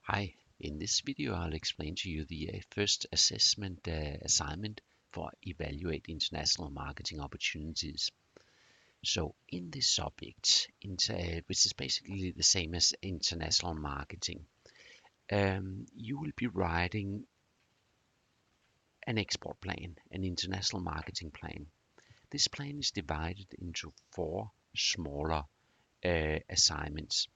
Hi, in this video I'll explain to you the first assessment assignment for evaluate international marketing opportunities. So in this subject, which is basically the same as international marketing, you will be writing an export plan, an international marketing plan. This plan is divided into four smaller assignments.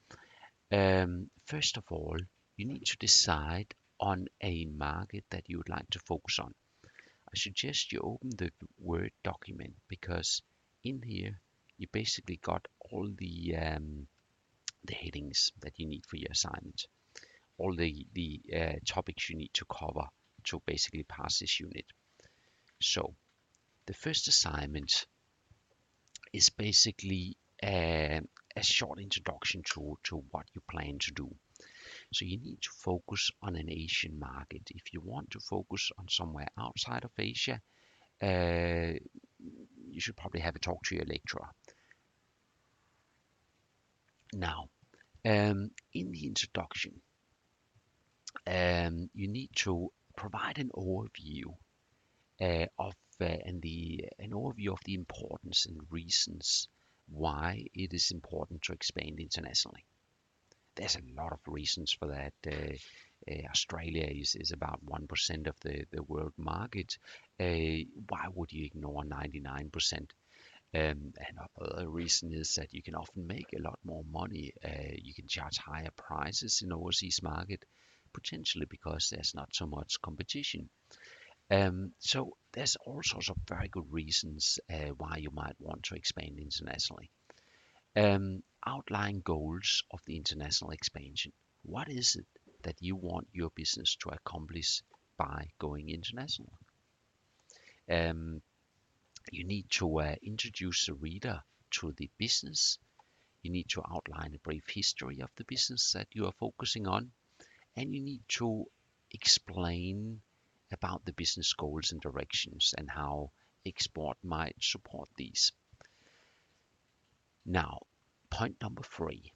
First of all, you need to decide on a market that you would like to focus on. I suggest you open the Word document because in here you basically got all the headings that you need for your assignment, all the topics you need to cover to basically pass this unit. So the first assignment is basically a short introduction to what you plan to do. So you need to focus on an Asian market. If you want to focus on somewhere outside of Asia, you should probably have a talk to your lecturer. Now, in the introduction, you need to provide an overview of an overview of the importance and reasons why it is important to expand internationally. There's a lot of reasons for that. Australia is about 1% of the world market. Why would you ignore 99%? Another reason is that you can often make a lot more money. You can charge higher prices in overseas market, potentially because there's not so much competition. So there's all sorts of very good reasons why you might want to expand internationally. Outline goals of the international expansion. What is it that you want your business to accomplish by going international? Um, you need to introduce the reader to the business. You need to outline a brief history of the business that you are focusing on, and you need to explain about the business goals and directions and how export might support these. Now, point number 3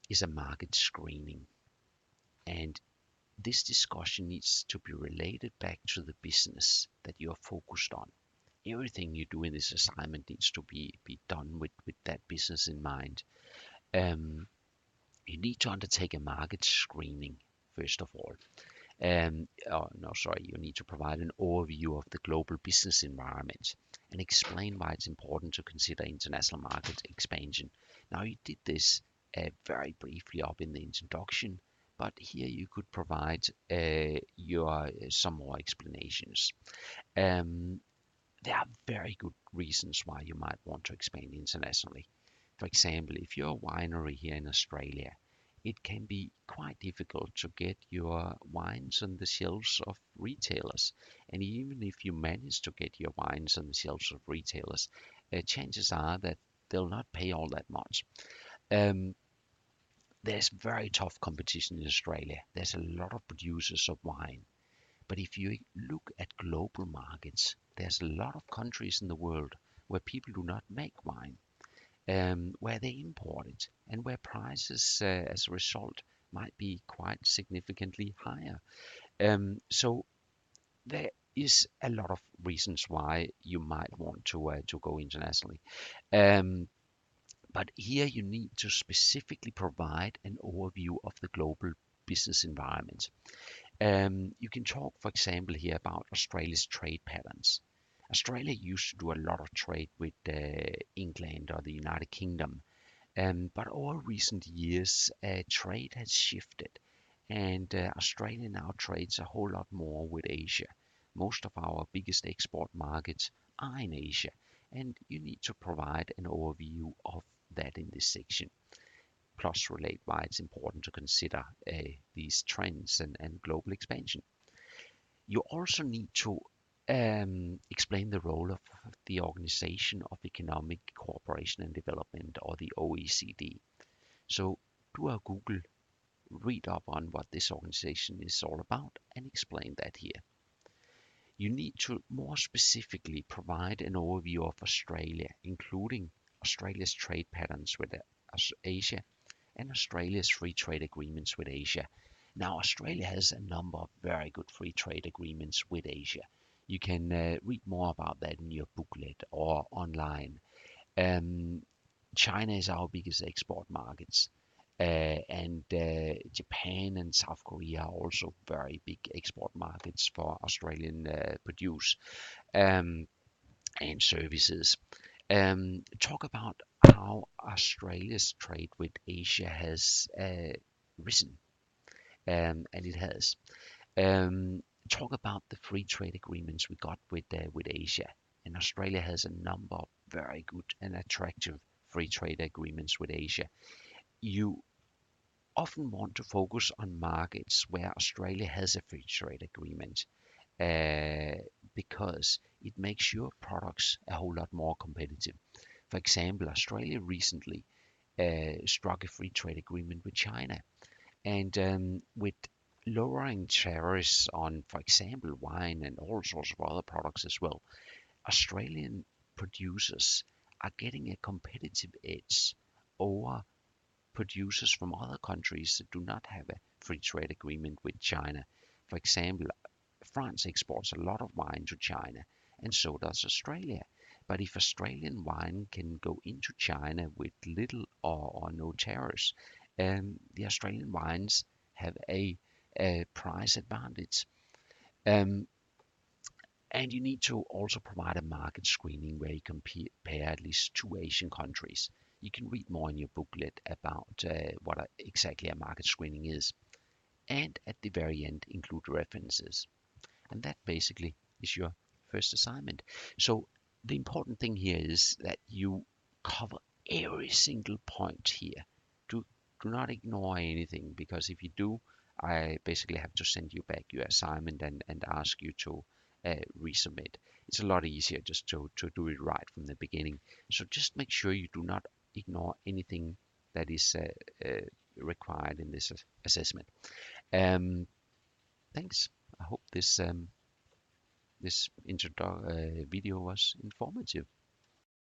is a market screening. And this discussion needs to be related back to the business that you are focused on. Everything you do in this assignment needs to be done with that business in mind. You need to undertake a market screening, first of all. You need to provide an overview of the global business environment and explain why it's important to consider international market expansion. Now, you did this very briefly up in the introduction, but here you could provide some more explanations. There are very good reasons why you might want to expand internationally. For example, if you're a winery here in Australia, it can be quite difficult to get your wines on the shelves of retailers. And even if you manage to get your wines on the shelves of retailers, chances are that they'll not pay all that much. There's very tough competition in Australia. There's a lot of producers of wine. But if you look at global markets, there's a lot of countries in the world where people do not make wine, where they import it, and where prices as a result might be quite significantly higher. So there is a lot of reasons why you might want to go internationally. But here you need to specifically provide an overview of the global business environment. You can talk, for example, here about Australia's trade patterns. Australia used to do a lot of trade with England or the United Kingdom, but over recent years, trade has shifted, and Australia now trades a whole lot more with Asia. Most of our biggest export markets are in Asia, and you need to provide an overview of that in this section. Plus relate why it's important to consider these trends and global expansion. You also need to explain the role of the Organization of Economic Cooperation and Development, or the OECD. So do a Google, read up on what this organization is all about, and explain that here. You need to more specifically provide an overview of Australia, including Australia's trade patterns with Asia and Australia's free trade agreements with Asia. Now, Australia has a number of very good free trade agreements with Asia. You can read more about that in your booklet or online. Um, China is our biggest export markets, and Japan and South Korea are also very big export markets for Australian produce um, and services. Talk about how Australia's trade with Asia has risen, and it has. Um, Talk about the free trade agreements we got with Asia. And Australia has a number of very good and attractive free trade agreements with Asia. You often want to focus on markets where Australia has a free trade agreement uh, because it makes your products a whole lot more competitive. For example, Australia recently struck a free trade agreement with China, and with lowering tariffs on, for example, wine and all sorts of other products as well, Australian producers are getting a competitive edge over producers from other countries that do not have a free trade agreement with China. For example, France exports a lot of wine to China, and so does Australia. But if Australian wine can go into China with little or no tariffs, the Australian wines have a price advantage. Um, and you need to also provide a market screening where you compare at least two Asian countries. You can read more in your booklet about what exactly a market screening is. And at the very end, include references. And that basically is your first assignment. So the important thing here is that you cover every single point here. Do not ignore anything, because if you do, I basically have to send you back your assignment and ask you to resubmit. It's a lot easier just to do it right from the beginning. So just make sure you do not ignore anything that is required in this assessment. Um, Thanks. I hope this video was informative.